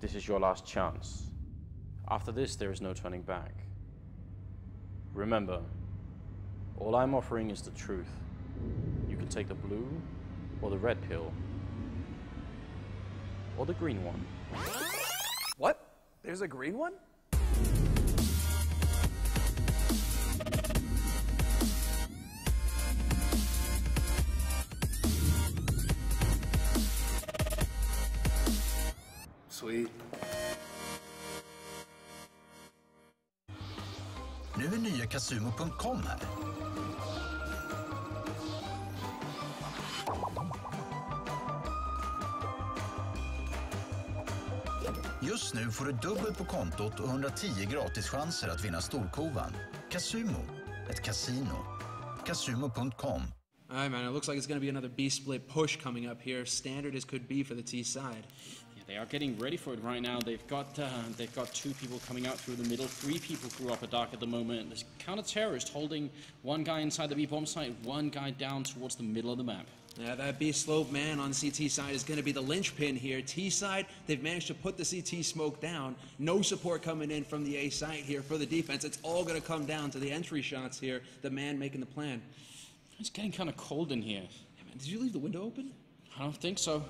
This is your last chance. After this, there is no turning back. Remember, all I'm offering is the truth. You can take the blue, or the red pill, or the green one. What? There's a green one? Sweet. Nu är nya Casumo.com här. Just nu får du dubbelt på kontot och 110 gratis chanser att vinna storkovan. Casumo, ett casino. Casumo.com. All right, man, it looks like it's going to be another B-split push coming up here, standard as could be for the T side. Yeah, they are getting ready for it right now. They've got two people coming out through the middle, three people through upper dark at the moment. There's counter-terrorist holding one guy inside the B-bomb site, one guy down towards the middle of the map. Yeah, that B-slope man on CT side is going to be the linchpin here. T side, they've managed to put the CT smoke down. No support coming in from the A site here for the defense. It's all going to come down to the entry shots here, the man making the plan. It's getting kind of cold in here. Yeah, man, did you leave the window open? I don't think so.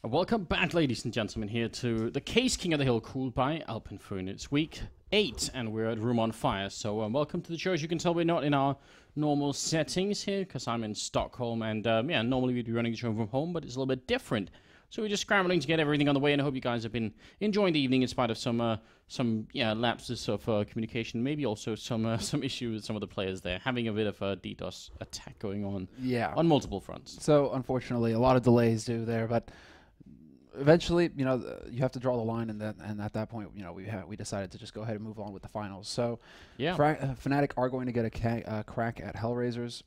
Welcome back, ladies and gentlemen, here to the Caseking of the Hill, cooled by Alpenföhn. It's week 8, and we're at Room on Fire. So welcome to the show. As you can tell, we're not in our normal settings here, because I'm in Stockholm, and yeah, normally we'd be running the show from home, but it's a little bit different. So we're just scrambling to get everything on the way, and I hope you guys have been enjoying the evening in spite of some lapses of communication, maybe also some issues with some of the players there, having a bit of a DDoS attack going on, on multiple fronts. So unfortunately, a lot of delays there, but eventually, you know, you have to draw the line, and at that point, you know, we decided to just go ahead and move on with the finals. So, yeah, Fnatic are going to get a crack at HellRaisers,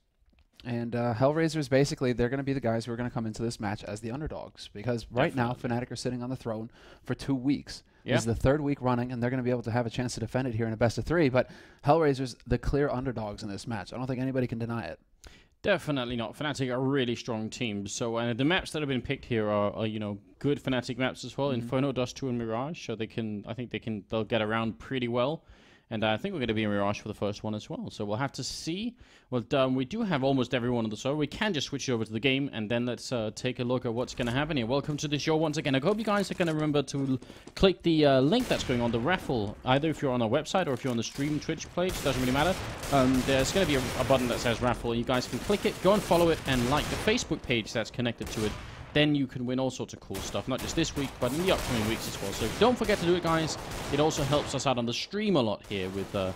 and HellRaisers, basically, they're going to be the guys who are going to come into this match as the underdogs, because right now Fnatic are sitting on the throne for 2 weeks. This is the 3rd week running, and they're going to be able to have a chance to defend it here in a best of 3. But HellRaisers, the clear underdogs in this match. I don't think anybody can deny it. Definitely not. Fnatic are a really strong team. So the maps that have been picked here are you know, good Fnatic maps as well. Inferno, Dust 2, and Mirage. So they'll get around pretty well. And I think we're going to be in Mirage for the first one as well. So we'll have to see. Well, we do have almost everyone on the server. We can just switch over to the game, and then let's take a look at what's going to happen here. Welcome to the show once again. I hope you guys are going to remember to click the link that's going on the raffle, either if you're on our website or if you're on the stream Twitch page. Doesn't really matter. There's going to be a button that says raffle. You guys can click it, go and follow it, and like the Facebook page that's connected to it. then you can win all sorts of cool stuff, not just this week, but in the upcoming weeks as well. So don't forget to do it, guys. It also helps us out on the stream a lot here with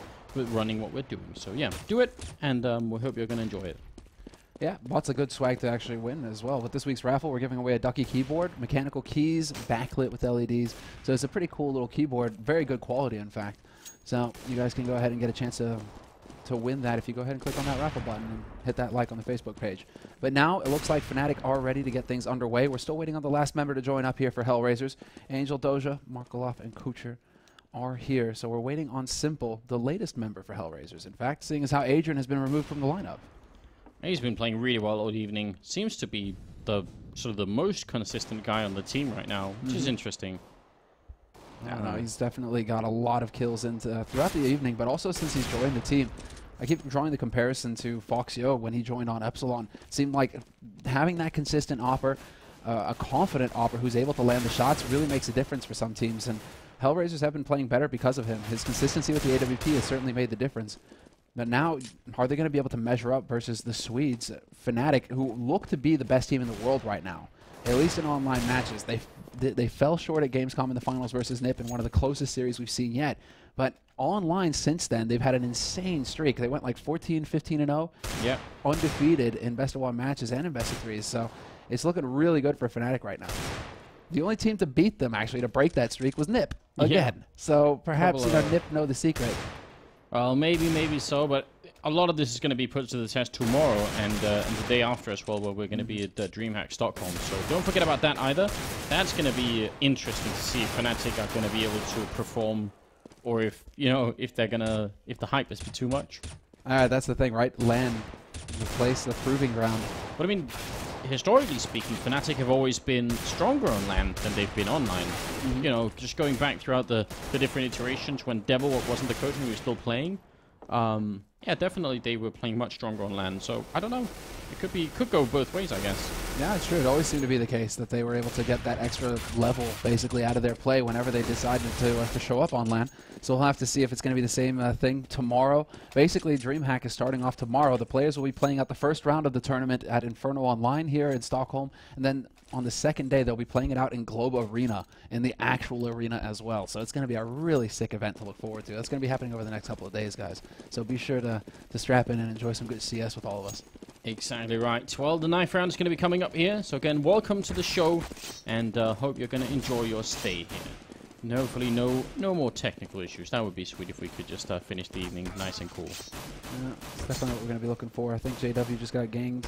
running what we're doing. So yeah, do it, and we hope you're going to enjoy it. Yeah, lots of good swag to actually win as well. With this week's raffle, we're giving away a Ducky keyboard, mechanical keys, backlit with LEDs. So it's a pretty cool little keyboard, very good quality, in fact. So you guys can go ahead and get a chance to win that if you go ahead and click on that raffle button and hit that like on the Facebook page. But now it looks like Fnatic are ready to get things underway. We're still waiting on the last member to join up here for HellRaisers. Angel, Doja, Markoloff, and Kucher are here. So we're waiting on Simple, the latest member for HellRaisers. In fact, seeing as how Adrian has been removed from the lineup. He's been playing really well all evening. Seems to be the sort of the most consistent guy on the team right now, which is interesting. I don't know. He's definitely got a lot of kills throughout the evening, but also since he's joined the team. I keep drawing the comparison to Foxio when he joined on Epsilon. It seemed like having that consistent opper, a confident opper who's able to land the shots really makes a difference for some teams, and HellRaisers have been playing better because of him. His consistency with the AWP has certainly made the difference. But now, are they going to be able to measure up versus the Swedes, Fnatic, who look to be the best team in the world right now? At least in online matches. They fell short at Gamescom in the finals versus NiP in one of the closest series we've seen yet. But online since then, they've had an insane streak. They went like 14, 15-0. Yeah. Undefeated in best-of-1 matches and in best-of-3s. So it's looking really good for Fnatic right now. The only team to beat them, actually, to break that streak was NiP again. Yeah. So perhaps NiP know the secret. Well, maybe so, but a lot of this is going to be put to the test tomorrow and the day after as well, where we're going to be at DreamHack Stockholm. So don't forget about that either. That's going to be interesting to see if Fnatic are going to be able to perform, or if if the hype is too much. That's the thing, right? LAN, the place, the proving ground. But I mean, historically speaking, Fnatic have always been stronger on LAN than they've been online. You know, just going back throughout the different iterations when Devil wasn't the coach and we were still playing. Yeah, definitely they were playing much stronger on LAN. So I don't know. It could go both ways, I guess. Yeah, it's true. It always seemed to be the case that they were able to get that extra level basically out of their play whenever they decided to show up on LAN. So we'll have to see if it's going to be the same thing tomorrow. Basically, DreamHack is starting off tomorrow. The players will be playing out the first round of the tournament at Inferno Online here in Stockholm, and then on the second day, they'll be playing it out in Globe Arena, in the actual arena as well. So it's going to be a really sick event to look forward to. That's going to be happening over the next couple of days, guys. So be sure to strap in and enjoy some good CS with all of us. Exactly right. Well, the 9th round is going to be coming up here. So again, welcome to the show, and hope you're going to enjoy your stay here. And hopefully no more technical issues. That would be sweet if we could just finish the evening nice and cool. Yeah, that's definitely what we're going to be looking for. I think JW just got ganged,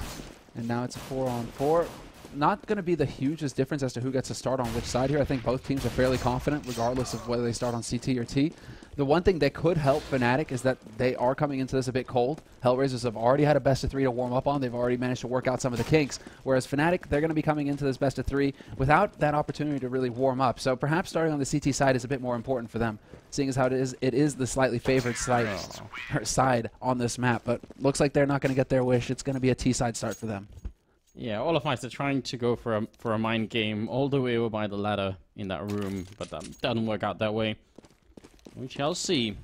and now it's a 4-on-4. Not going to be the hugest difference as to who gets to start on which side here. I think both teams are fairly confident regardless of whether they start on CT or T. The one thing that could help Fnatic is that they are coming into this a bit cold. HellRaisers have already had a best-of-3 to warm up on. They've already managed to work out some of the kinks. Whereas Fnatic, they're going to be coming into this best-of-3 without that opportunity to really warm up. So perhaps starting on the CT side is a bit more important for them, seeing as how it is the slightly favored side on this map. But looks like they're not going to get their wish. It's going to be a T-side start for them. Yeah, all of us are trying to go for a mind game all the way over by the ladder in that room, but that doesn't work out that way. We shall see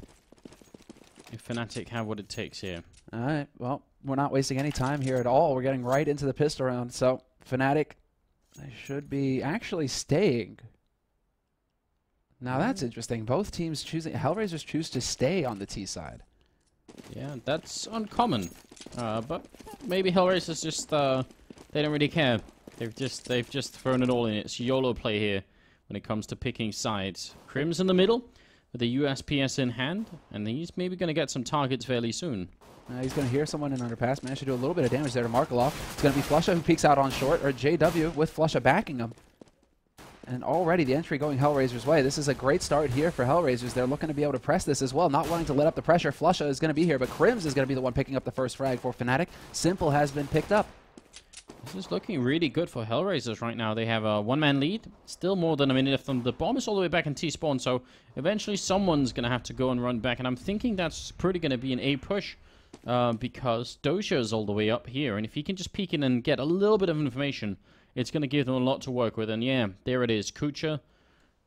if Fnatic have what it takes here. All right, well, we're not wasting any time here at all. We're getting right into the pistol round. So Fnatic, they should be actually staying. Now that's interesting. Both teams choosing. HellRaisers choose to stay on the T side. Yeah, that's uncommon. But maybe HellRaisers just they don't really care. They've just thrown it all in. It's YOLO play here when it comes to picking sides. Crim's in the middle with the USPS in hand, and he's maybe going to get some targets fairly soon. He's going to hear someone in underpass. Managed to do a little bit of damage there to Markoloff. It's going to be Flusha who peeks out on short, or JW with Flusha backing him. And already the entry going HellRaisers' way. This is a great start here for HellRaisers. They're looking to be able to press this as well, not wanting to let up the pressure. Flusha is going to be here, but Crims is going to be the one picking up the first frag for Fnatic. Simple has been picked up. This is looking really good for HellRaisers right now. They have a one-man lead. Still more than a minute left on the bomb. Is all the way back in T-spawn, so eventually someone's going to have to go and run back. And I'm thinking that's pretty going to be an A push because Doja is all the way up here. And if he can just peek in and get a little bit of information, it's going to give them a lot to work with. And yeah, there it is. Kucher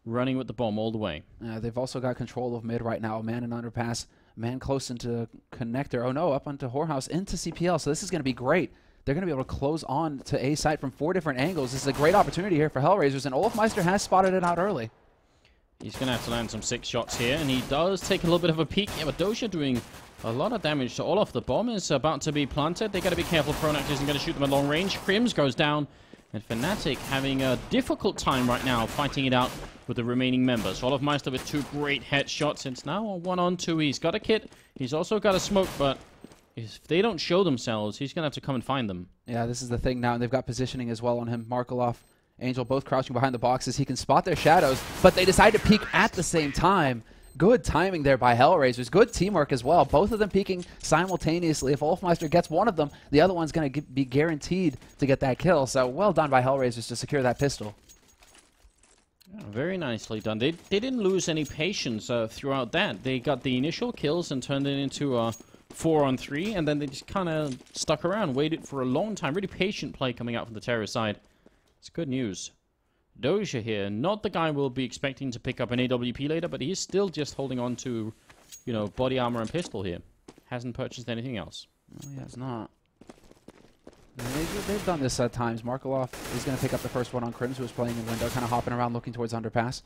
running with the bomb all the way. They've also got control of mid right now. A man in underpass, man close into connector. Oh no, up onto Whorehouse into CPL. So this is going to be great. they're going to be able to close on to A site from 4 different angles. This is a great opportunity here for HellRaisers, and Olofmeister has spotted it out early. He's going to have to land some 6 shots here, and he does take a little bit of a peek. Yeah, but Doja doing a lot of damage to Olaf. The bomb is about to be planted. They got to be careful. Pronax isn't going to shoot them at long range. Crims goes down, and Fnatic having a difficult time right now fighting it out with the remaining members. Olofmeister with 2 great headshots. It's now a 1-on-2. He's got a kit. He's also got a smoke, but if they don't show themselves, he's going to have to come and find them. Yeah, this is the thing now, and they've got positioning as well on him. Markelov, Angel both crouching behind the boxes. He can spot their shadows, but they decide to peek at the same time. Good timing there by HellRaisers. Good teamwork as well. Both of them peeking simultaneously. If Olofmeister gets one of them, the other one's going to be guaranteed to get that kill. So well done by HellRaisers to secure that pistol. Yeah, very nicely done. They didn't lose any patience throughout that. They got the initial kills and turned it into a 4-on-3, and then they just kind of stuck around, waited for a long time. Really patient play coming out from the terror side. It's good news. Doja here, not the guy we'll be expecting to pick up an AWP later, but he's still just holding on to, you know, body armor and pistol here. Hasn't purchased anything else. No, he has not. They've done this at times. Markelov is going to pick up the first one on Crims, who was playing in window, kind of hopping around looking towards underpass.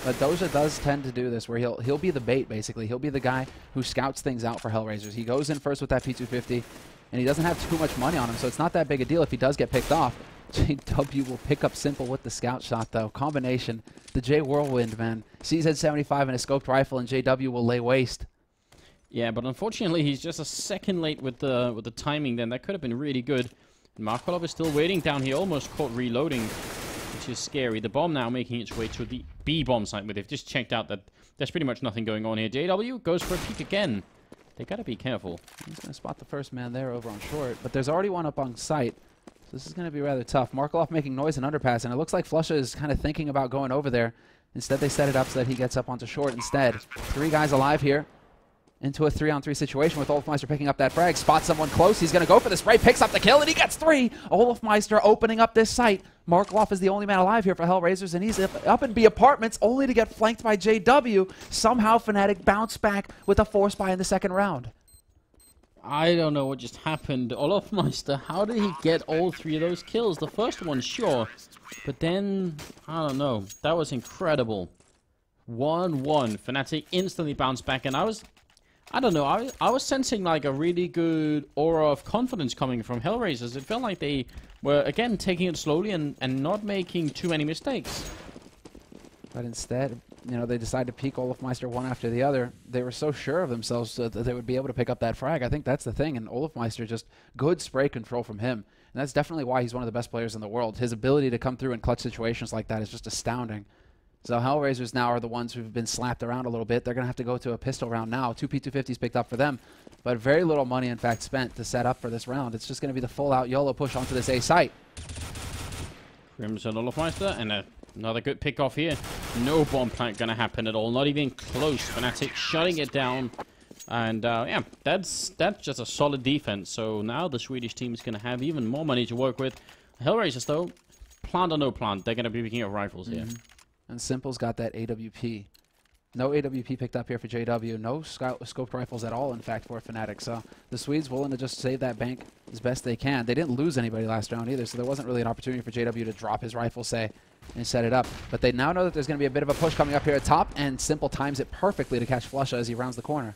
But Doja does tend to do this, where he'll be the bait, basically. He'll be the guy who scouts things out for HellRaisers. He goes in first with that P250, and he doesn't have too much money on him, so it's not that big a deal if he does get picked off. JW will pick up Simple with the scout shot, though. Combination. The J Whirlwind, man. CZ75 and a scoped rifle, and JW will lay waste. Yeah, but unfortunately, he's just a second late with the timing then. That could have been really good. Markelov is still waiting down here, almost caught reloading, which is scary. The bomb now making its way to the B bomb site, but they've just checked out that there's pretty much nothing going on here. JW goes for a peek again. They got to be careful. He's going to spot the first man there over on short, but there's already one up on site. This is going to be rather tough. Markelov making noise in underpass, and it looks like Flusha is kind of thinking about going over there. Instead, they set it up so that he gets up onto short instead. 3 guys alive here into a 3-on-3 situation with Olofmeister picking up that frag. Spots someone close. He's going to go for the spray, picks up the kill, and he gets 3. Olofmeister opening up this site. Markelov is the only man alive here for HellRaisers, and he's up in B apartments only to get flanked by JW. Somehow, Fnatic bounced back with a 4-spy in the second round. I don't know what just happened. Olofmeister, how did he get all 3 of those kills? The first one, sure. But then, I don't know. That was incredible. 1-1. Fnatic instantly bounced back. And I don't know. I was sensing like a really good aura of confidence coming from HellRaisers. It felt like they were, again, taking it slowly and not making too many mistakes. But instead, you know, they decided to peek Olofmeister one after the other. They were so sure of themselves that they would be able to pick up that frag. I think that's the thing. And Olofmeister, just good spray control from him. And that's definitely why he's one of the best players in the world. His ability to come through in clutch situations like that is just astounding. So HellRaisers now are the ones who've been slapped around a little bit. They're going to have to go to a pistol round now. 2 P250s picked up for them. But very little money, in fact, spent to set up for this round. It's just going to be the full-out YOLO push onto this A site. Crimson Olofmeister, and another good pick off here. No bomb plant going to happen at all. Not even close. Fnatic shutting it down. And yeah, that's just a solid defense. So now the Swedish team is going to have even more money to work with. HellRaisers, though, plant or no plant, they're going to be picking up rifles here. And Simple's got that AWP. No AWP picked up here for JW. No scoped rifles at all, in fact, for Fnatic. So the Swedes willing to just save that bank as best they can. They didn't lose anybody last round either, so there wasn't really an opportunity for JW to drop his rifle, say, and set it up. But they now know that there's going to be a bit of a push coming up here at top, and Simple times it perfectly to catch Flusha as he rounds the corner.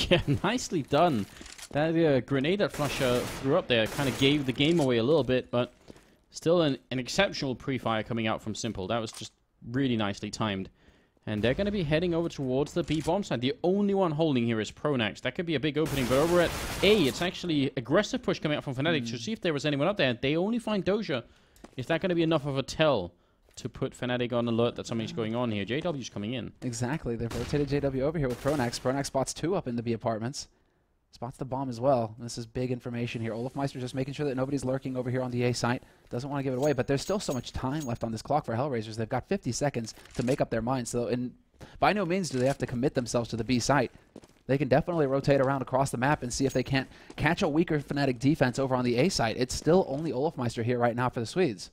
Yeah, nicely done. That grenade that Flusha threw up there kind of gave the game away a little bit, but still an exceptional pre-fire coming out from Simple. That was just really nicely timed. And they're going to be heading over towards the B bomb side. The only one holding here is Pronax. That could be a big opening, but over at A, it's actually aggressive push coming out from Fnatic to see if there was anyone up there. They only find Doja. Is that going to be enough of a tell to put Fnatic on alert that something's going on here? JW's coming in. Exactly. They've rotated JW over here with Pronax. Pronax spots 2 up in the B apartments. Spots the bomb as well. This is big information here. Olofmeister just making sure that nobody's lurking over here on the A site. Doesn't want to give it away, but there's still so much time left on this clock for HellRaisers. They've got 50 seconds to make up their minds. So by no means do they have to commit themselves to the B site. They can definitely rotate around across the map and see if they can't catch a weaker Fnatic defense over on the A site. It's still only Olofmeister here right now for the Swedes.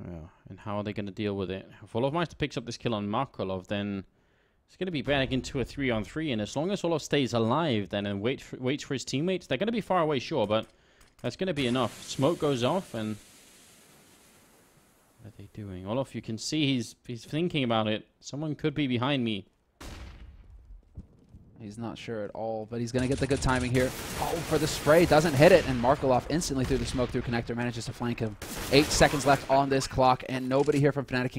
Yeah, and how are they going to deal with it? If Olofmeister picks up this kill on Markelov, then It's going to be back into a 3-on-3, and as long as Olof stays alive then and waits for his teammates, they're going to be far away, sure, but that's going to be enough. Smoke goes off, and what are they doing? Olof, you can see he's thinking about it. Someone could be behind me. He's not sure at all, but he's going to get the good timing here. Oh, for the spray. Doesn't hit it, and Markelov instantly through the smoke through connector manages to flank him. 8 seconds left on this clock, and nobody here from Fnatic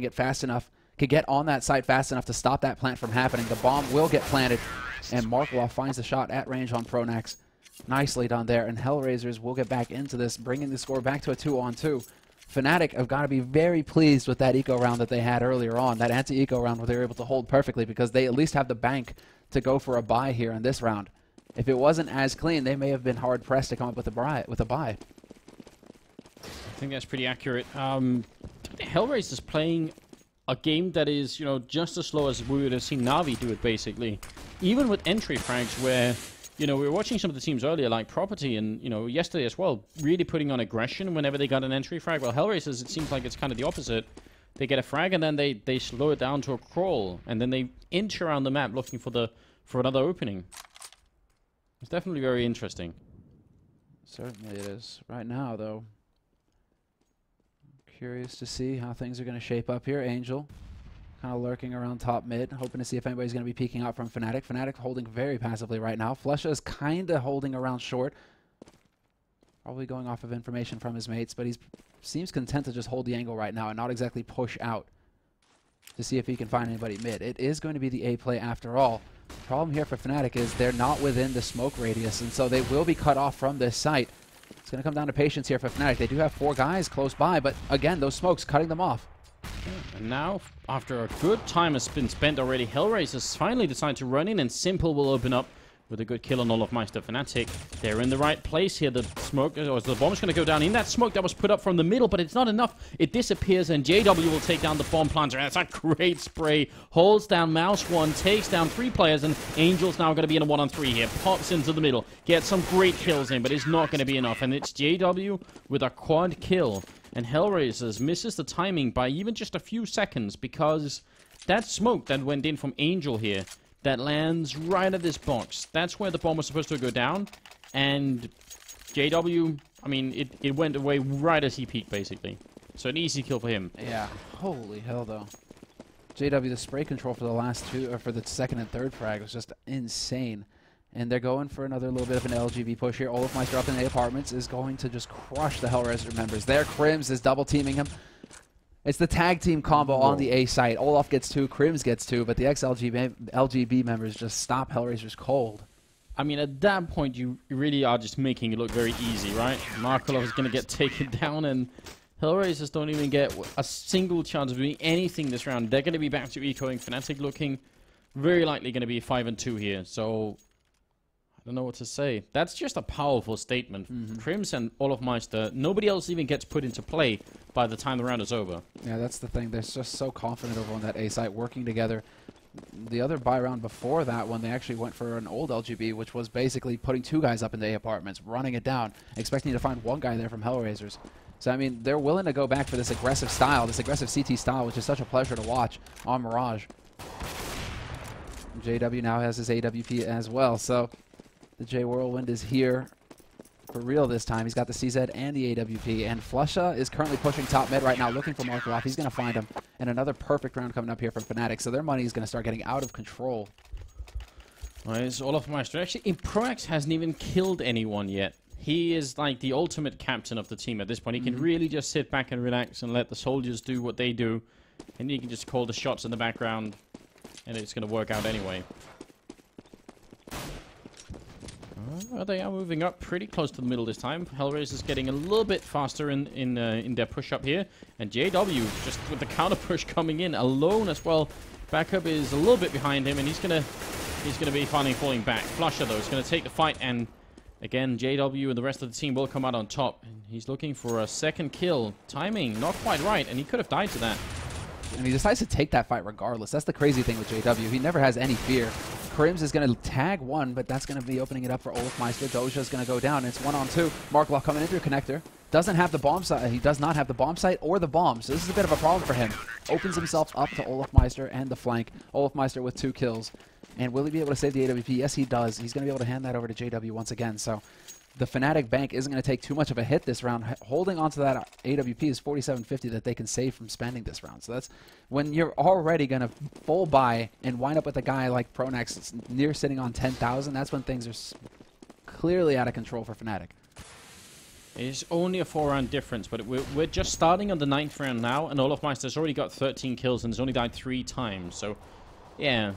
can get on that site fast enough to stop that plant from happening. The bomb will get planted, and Markelov finds the shot at range on Pronax. Nicely done there, and HellRaisers will get back into this, bringing the score back to a 2-on-2. Fnatic have got to be very pleased with that eco round that they had earlier on, that anti-eco round where they were able to hold perfectly, because they at least have the bank to go for a buy here in this round. If it wasn't as clean, they may have been hard-pressed to come up with a buy. I think that's pretty accurate. HellRaisers playing a game that is, just as slow as we would have seen Na'Vi do it, basically. Even with entry frags where, we were watching some of the teams earlier, like Property and, yesterday as well, really putting on aggression whenever they got an entry frag. Well, HellRaisers, it seems like it's kind of the opposite. They get a frag and then they slow it down to a crawl, and then they inch around the map looking for another opening. It's definitely very interesting. Certainly it is. Right now, though, curious to see how things are going to shape up here. Angel kind of lurking around top mid, hoping to see if anybody's going to be peeking out from Fnatic. Fnatic holding very passively right now. Flesha is kind of holding around short. Probably going off of information from his mates, but he seems content to just hold the angle right now and not exactly push out to see if he can find anybody mid. It is going to be the A play after all. The problem here for Fnatic is they're not within the smoke radius, and so they will be cut off from this site. It's going to come down to patience here for Fnatic. They do have 4 guys close by, but again, those smokes cutting them off. And now, after a good time has been spent already, HellRaisers finally decide to run in, and Simple will open up with a good kill on Olofmeister Fnatic. They're in the right place here. The smoke, or the bomb's going to go down in that smoke that was put up from the middle, but it's not enough. It disappears, and JW will take down the bomb planter. That's a great spray. Holds down Mouse 1, takes down 3 players, and Angel's now going to be in a 1-on-3 here. Pops into the middle, gets some great kills in, but it's not going to be enough. And it's JW with a quad kill. And HellRaisers misses the timing by even just a few seconds, because that smoke that went in from Angel here, that lands right at this box. That's where the bomb was supposed to go down. And JW, I mean, it went away right as he peeked, basically. So an easy kill for him. Yeah. Holy hell, though. JW, the spray control for the last 2, or for the second and third frag was just insane. And they're going for another little bit of an LGB push here. Olofmeister up in the apartments is going to just crush the HellRaiser members. There, Crims is double teaming him. It's the tag team combo on the A site. Olaf gets 2, Crims gets 2, but the LGB members just stop HellRaisers cold. I mean, at that point, you really are just making it look very easy, right? Markelov is going to get taken down, and HellRaisers don't even get a single chance of doing anything this round. They're going to be back to ecoing. Fnatic looking very likely going to be 5-2 here, so I don't know what to say. That's just a powerful statement. Crims and Olofmeister, nobody else even gets put into play by the time the round is over. Yeah, that's the thing. They're just so confident over on that A site, working together. The other buy round before that one, they actually went for an old LGB, which was basically putting 2 guys up in the A apartments, running it down, expecting to find 1 guy there from HellRaisers. So, I mean, they're willing to go back for this aggressive style, this aggressive CT style, which is such a pleasure to watch on Mirage. JW now has his AWP as well, so the J Whirlwind is here for real this time. He's got the CZ and the AWP, and Flesha is currently pushing top mid right now, looking for Markelov. He's going to find him, and another perfect round coming up here from Fnatic, so their money is going to start getting out of control. Well, it's Olofmeister. Actually, Proax hasn't even killed anyone yet. He is like the ultimate captain of the team at this point. He can really just sit back and relax and let the soldiers do what they do, and he can just call the shots in the background, and it's going to work out anyway. They are moving up pretty close to the middle this time. HellRaisers is getting a little bit faster in their push up here, and JW just with the counter push coming in alone as well. Backup is a little bit behind him, and he's gonna be finally falling back. Flusher though is gonna take the fight, and again JW and the rest of the team will come out on top. And he's looking for a second kill. Timing not quite right, and he could have died to that. And he decides to take that fight regardless. That's the crazy thing with JW. He never has any fear. Crims is going to tag one, but that's going to be opening it up for Olofmeister. Doja is going to go down. It's 1-on-2. Markloff coming into a connector. Doesn't have the bomb site. He does not have the bomb site or the bomb. So this is a bit of a problem for him. Opens himself up to Olofmeister and the flank. Olofmeister with 2 kills. And will he be able to save the AWP? Yes, he does. He's going to be able to hand that over to JW once again. So the Fnatic bank isn't going to take too much of a hit this round. Holding onto that AWP is 4750 that they can save from spending this round. So that's when you're already going to full buy and wind up with a guy like Pronax near sitting on 10,000. That's when things are clearly out of control for Fnatic. It's only a 4-round difference, but we're just starting on the 9th round now, and Olofmeister's already got 13 kills and has only died 3 times. So, yeah.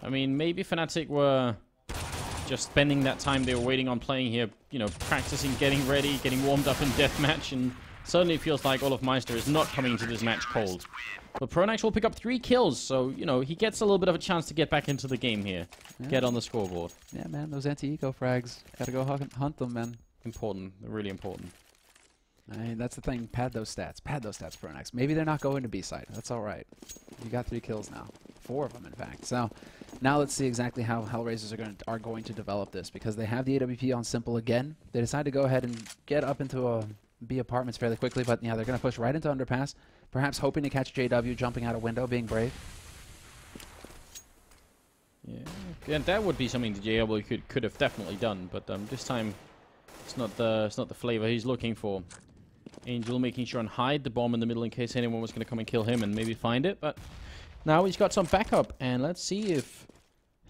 I mean, maybe Fnatic were just spending that time they were waiting on playing here, you know, practicing, getting ready, getting warmed up in deathmatch, and suddenly it feels like Olofmeister is not coming into this match cold. But Pronax will pick up 3 kills, so, you know, he gets a little bit of a chance to get back into the game here. Yeah. Get on the scoreboard. Yeah, man, those anti-eco frags. Gotta go hunt them, man. Important. They're really important. I mean, that's the thing. Pad those stats. Pad those stats, Pronax. Maybe they're not going to B-side. That's all right. You got 3 kills now. 4 of them, in fact. So now let's see exactly how HellRaisers are going to develop this, because they have the AWP on Simple again. They decide to go ahead and get up into B apartments fairly quickly, but yeah, they're going to push right into Underpass, perhaps hoping to catch JW jumping out a window, being brave. Yeah, and that would be something that JW could have definitely done, but this time it's not the flavor he's looking for. Angel making sure and hide the bomb in the middle in case anyone was going to come and kill him and maybe find it, but now he's got some backup, and let's see if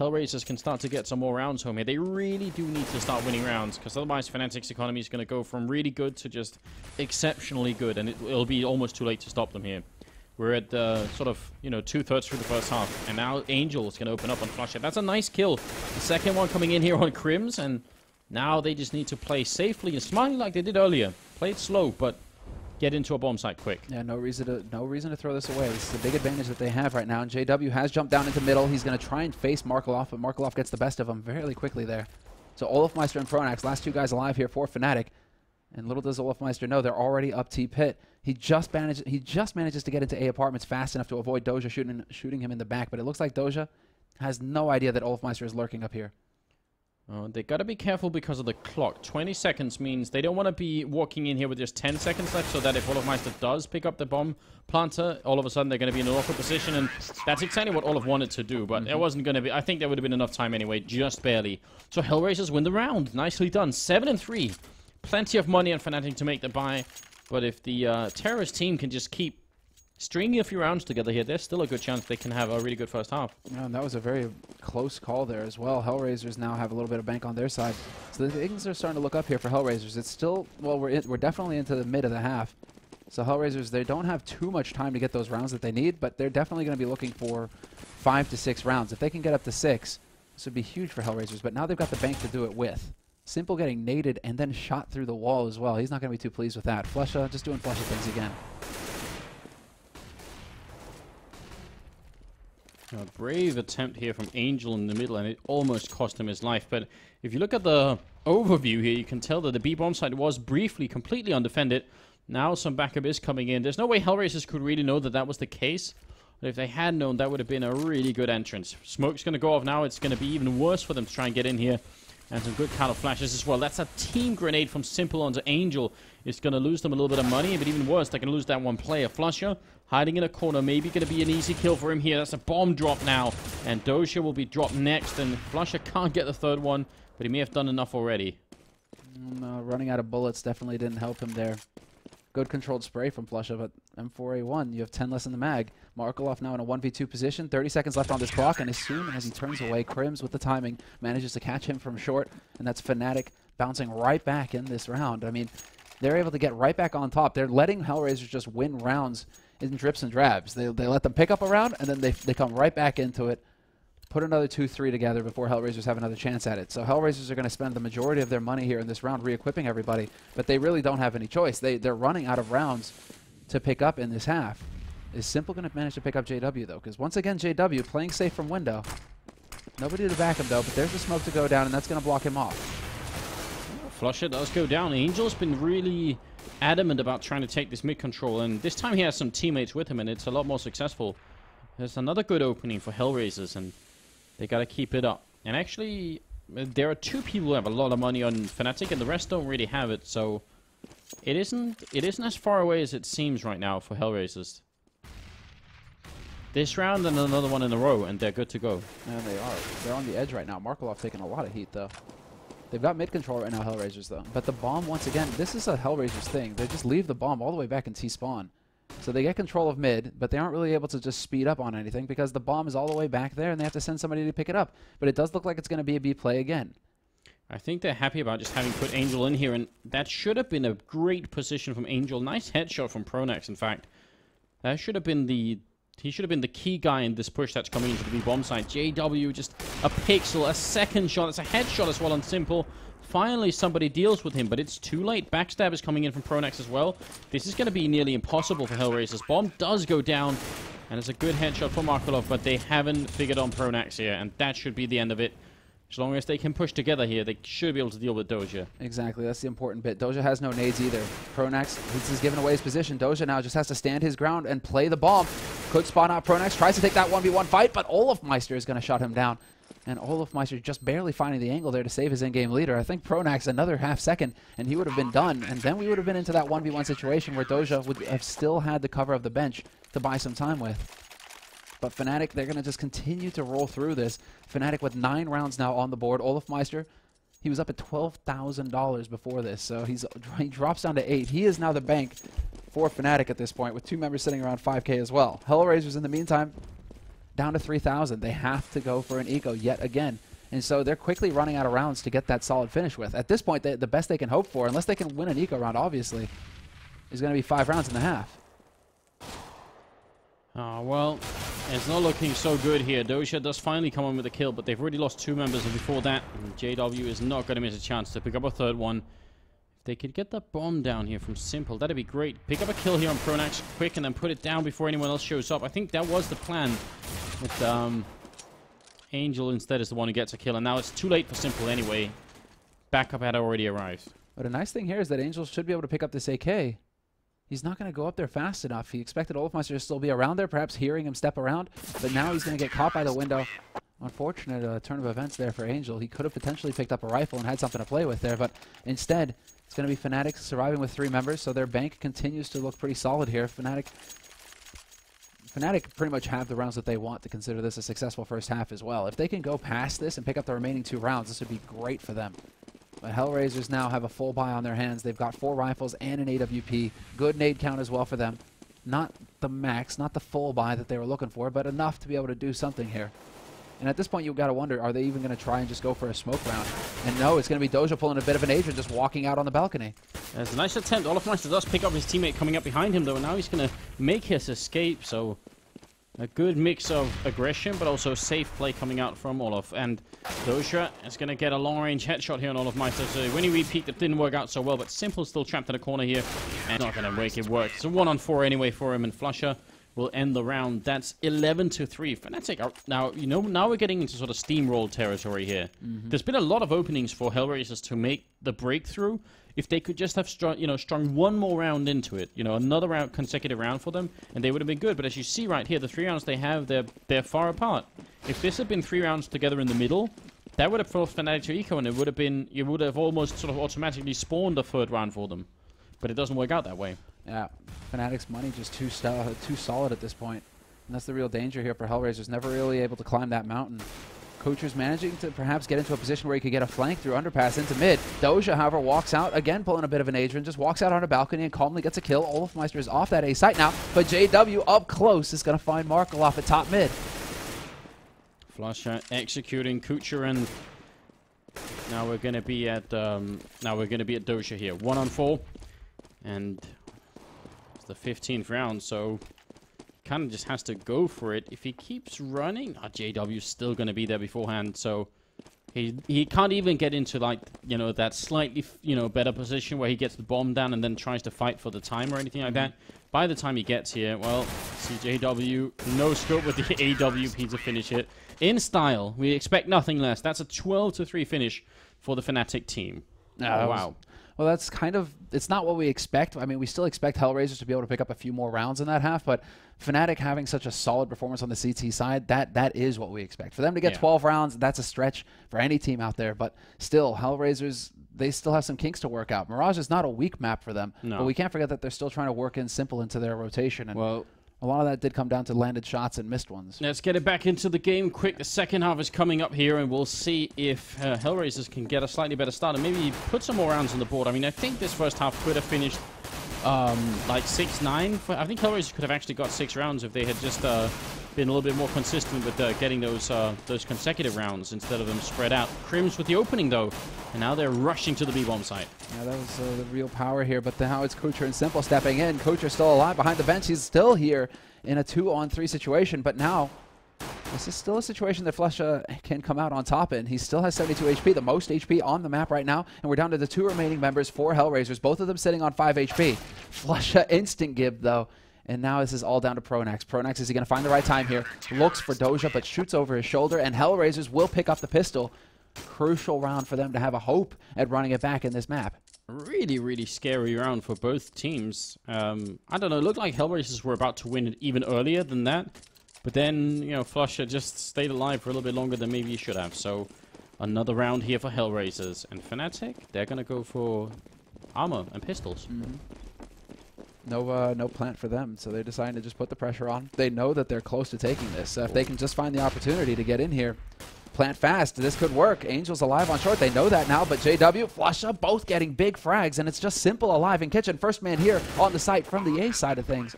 HellRaisers can start to get some more rounds home here. They really do need to start winning rounds, because otherwise Fnatic's economy is going to go from really good to just exceptionally good, and it'll be almost too late to stop them here. We're at sort of, you know, 2/3 through the first half, and now Angel is going to open up on Flush. That's a nice kill. The second one coming in here on Crims, and now they just need to play safely and smartly like they did earlier. Play it slow, but get into a bomb site quick. Yeah, no reason to throw this away. This is the big advantage that they have right now. And JW has jumped down into middle. He's going to try and face Markloff, but Markloff gets the best of him very quickly there. So Olofmeister and Pronax, last 2 guys alive here for Fnatic. And little does Olofmeister know they're already up T-Pit. He just manages to get into A apartments fast enough to avoid Doja shooting him in the back. But it looks like Doja has no idea that Olofmeister is lurking up here. They got to be careful because of the clock. 20 seconds means they don't want to be walking in here with just 10 seconds left, so that if Olofmeister does pick up the bomb planter, all of a sudden they're going to be in an awkward position, and that's exactly what Olof wanted to do, but it wasn't going to be. I think there would have been enough time anyway, just barely. So HellRaisers win the round. Nicely done. 7-3. Plenty of money on Fnatic to make the buy, but if the terrorist team can just keep stringing a few rounds together here, there's still a good chance they can have a really good first half. Yeah, and that was a very close call there as well. HellRaisers now have a little bit of bank on their side. So things are starting to look up here for HellRaisers. It's still, well, we're definitely into the mid of the half. So HellRaisers, they don't have too much time to get those rounds that they need, but they're definitely going to be looking for 5 to 6 rounds. If they can get up to 6, this would be huge for HellRaisers, but now they've got the bank to do it with. Simple getting naded and then shot through the wall as well. He's not going to be too pleased with that. Flusha just doing Flusha things again. A brave attempt here from Angel in the middle, and it almost cost him his life. But if you look at the overview here, you can tell that the B bomb site was briefly completely undefended. Now some backup is coming in. There's no way HellRaisers could really know that that was the case. But if they had known, that would have been a really good entrance. Smoke's going to go off now. It's going to be even worse for them to try and get in here. And some good counter flashes as well. That's a team grenade from Simple onto Angel. It's going to lose them a little bit of money, but even worse, they're going to lose that one player. Flusha hiding in a corner, maybe going to be an easy kill for him here. That's a bomb drop now, and Doja will be dropped next, and Flusha can't get the 3rd one, but he may have done enough already. Running out of bullets definitely didn't help him there. Good controlled spray from Flusha, but M4A1, you have 10 less in the mag. Markloff now in a 1v2 position, 30 seconds left on this clock, and as soon as he turns away, Crims with the timing manages to catch him from short, and that's Fnatic bouncing right back in this round. I mean, they're able to get right back on top. They're letting HellRaisers just win rounds in drips and drabs. They let them pick up a round, and then they come right back into it, put another 2-3 together before HellRaisers have another chance at it. So HellRaisers are going to spend the majority of their money here in this round re-equipping everybody, but they really don't have any choice. They're running out of rounds to pick up in this half. Is Simple going to manage to pick up JW, though? Because once again, JW playing safe from window. Nobody to back him, though, but there's the smoke to go down, and that's going to block him off. Flusha does go down. Angel's been really adamant about trying to take this mid control, and this time he has some teammates with him, and it's a lot more successful. There's another good opening for HellRaisers, and they gotta keep it up. And actually, there are 2 people who have a lot of money on Fnatic, and the rest don't really have it, so it isn't as far away as it seems right now for HellRaisers. This round and another one in a row, and they're good to go. And they are. They're on the edge right now. Markelov taking a lot of heat, though. They've got mid control right now, HellRaisers, though. But the bomb, once again, this is a HellRaisers thing. They just leave the bomb all the way back in T-spawn. So they get control of mid, but they aren't really able to just speed up on anything because the bomb is all the way back there, and they have to send somebody to pick it up. But it does look like it's going to be a B play again. I think they're happy about just having put Angel in here, and that should have been a great position from Angel. Nice headshot from Pronax, in fact. That should have been the... He should have been the key guy in this push that's coming into the B-bomb side. JW, just a pixel, a second shot. It's a headshot as well on Simple. Finally, somebody deals with him, but it's too late. Backstab is coming in from Pronax as well. This is going to be nearly impossible for HellRaisers. Bomb does go down, and it's a good headshot for Markelov, but they haven't figured on Pronax here, and that should be the end of it. As long as they can push together here, they should be able to deal with Doja. Exactly, that's the important bit. Doja has no nades either. Pronax, this is giving away his position. Doja now just has to stand his ground and play the bomb. Could spawn out Pronax, tries to take that 1v1 fight, but Olofmeister is going to shut him down. And Olofmeister just barely finding the angle there to save his in-game leader. I think Pronax another half second, and he would have been done. And then we would have been into that 1v1 situation where Doja would have still had the cover of the bench to buy some time with. But Fnatic, they're going to just continue to roll through this. Fnatic with 9 rounds now on the board. Olofmeister, he was up at $12,000 before this, so he drops down to 8. He is now the bank for Fnatic at this point, with 2 members sitting around 5K as well. HellRaisers, in the meantime, down to 3,000. They have to go for an eco yet again. And so they're quickly running out of rounds to get that solid finish with. At this point, the best they can hope for, unless they can win an eco round, obviously, is going to be 5 rounds and a half. Well, it's not looking so good here. Doja does finally come on with a kill, but they've already lost 2 members, and before that, JW is not going to miss a chance to pick up a 3rd one. If they could get that bomb down here from Simple, that'd be great. Pick up a kill here on Pronax quick, and then put it down before anyone else shows up. I think that was the plan with Angel instead is the one who gets a kill, and now it's too late for Simple anyway. Backup had already arrived. But a nice thing here is that Angel should be able to pick up this AK. He's not going to go up there fast enough. He expected Olofmeister to still be around there, perhaps hearing him step around, but now he's going to get caught by the window. Unfortunate turn of events there for Angel. He could have potentially picked up a rifle and had something to play with there, but instead, it's going to be Fnatic surviving with 3 members, so their bank continues to look pretty solid here. Fnatic pretty much have the rounds that they want to consider this a successful first half as well. If they can go past this and pick up the remaining 2 rounds, this would be great for them. But HellRaisers now have a full buy on their hands. They've got 4 rifles and an AWP. Good nade count as well for them. Not the max, not the full buy that they were looking for, but enough to be able to do something here. And at this point, you've got to wonder, are they even going to try and just go for a smoke round? And no, it's going to be Doja pulling a bit of an Adrian, just walking out on the balcony. That's a nice attempt. Olofmeister does pick up his teammate coming up behind him, though, and now he's going to make his escape, so... A good mix of aggression, but also safe play coming out from Olof. And Doja is going to get a long-range headshot here on Olofmeister. So when he re-peeked, it didn't work out so well, but Simple's still trapped in a corner here. And not going to make it work. It's a 1-on-4 anyway for him, and Flusher will end the round. That's 11-3. Fnatic are, now we're getting into sort of steamroll territory here. There's been a lot of openings for HellRaisers to make the breakthrough. If they could just have strung 1 more round into it, another consecutive round for them, and they would have been good. But as you see right here, the 3 rounds they have, they're far apart. If this had been 3 rounds together in the middle, that would have forced Fnatic to eco, and you would have almost sort of automatically spawned a 3rd round for them. But it doesn't work out that way. Yeah, Fnatic's money just too solid at this point. And that's the real danger here for HellRaisers. Never really able to climb that mountain. Coacher's managing to perhaps get into a position where he could get a flank through underpass into mid. Doja, however, walks out, again pulling a bit of an Adrian, just walks out on a balcony and calmly gets a kill. Olofmeister is off that A site now, but JW up close is going to find Markelov at top mid. Flusher executing Kucher, and now we're going to be at Doja here. 1-on-4, and it's the 15th round, so kind of just has to go for it. If he keeps running, JW's still going to be there beforehand, so he can't even get into, like, that slightly, better position where he gets the bomb down and then tries to fight for the time or anything like that. By the time he gets here, well, CJW, no scope with the AWP to finish it. In style, we expect nothing less. That's a 12-3 finish for the Fnatic team. Oh, wow. Well, that's kind of, it's not what we expect. I mean, we still expect HellRaisers to be able to pick up a few more rounds in that half, but Fnatic having such a solid performance on the CT side, that is what we expect. For them to get 12 rounds, that's a stretch for any team out there, but still, HellRaisers, they still have some kinks to work out. Mirage is not a weak map for them, but we can't forget that they're still trying to work in Simple into their rotation. And well, a lot of that did come down to landed shots and missed ones. Let's get it back into the game quick. The second half is coming up here, and we'll see if HellRaisers can get a slightly better start and maybe put some more rounds on the board. I mean, I think this first half could have finished like 6-9. I think HellRaisers could have actually got 6 rounds if they had just been a little bit more consistent with getting those consecutive rounds instead of them spread out. Crims with the opening, though, and now they're rushing to the B-bomb site. Yeah, that was the real power here, but now it's Kucher and Simple stepping in. Kucher's still alive behind the bench. He's still here in a 2-on-3 situation, but now this is still a situation that Flusha can come out on top in. He still has 72 HP, the most HP on the map right now, and we're down to the 2 remaining members for HellRaisers, both of them sitting on 5 HP. Flusha instant give, though. And now this is all down to Pronax. Pronax, is he going to find the right time here? Looks for Doja, but shoots over his shoulder, and HellRaisers will pick up the pistol. Crucial round for them to have a hope at running it back in this map. Really, really scary round for both teams. I don't know, it looked like HellRaisers were about to win it even earlier than that. But then, you know, Flusha just stayed alive for a little bit longer than maybe he should have. So, another round here for HellRaisers. And Fnatic, they're going to go for armor and pistols. No plant for them, so they're deciding to just put the pressure on. They know that they're close to taking this. If they can just find the opportunity to get in here, plant fast, this could work. Angel's alive on short, they know that now, but JW, Flusha, both getting big frags, and it's just Simple alive in kitchen. First man here on the site from the A side of things.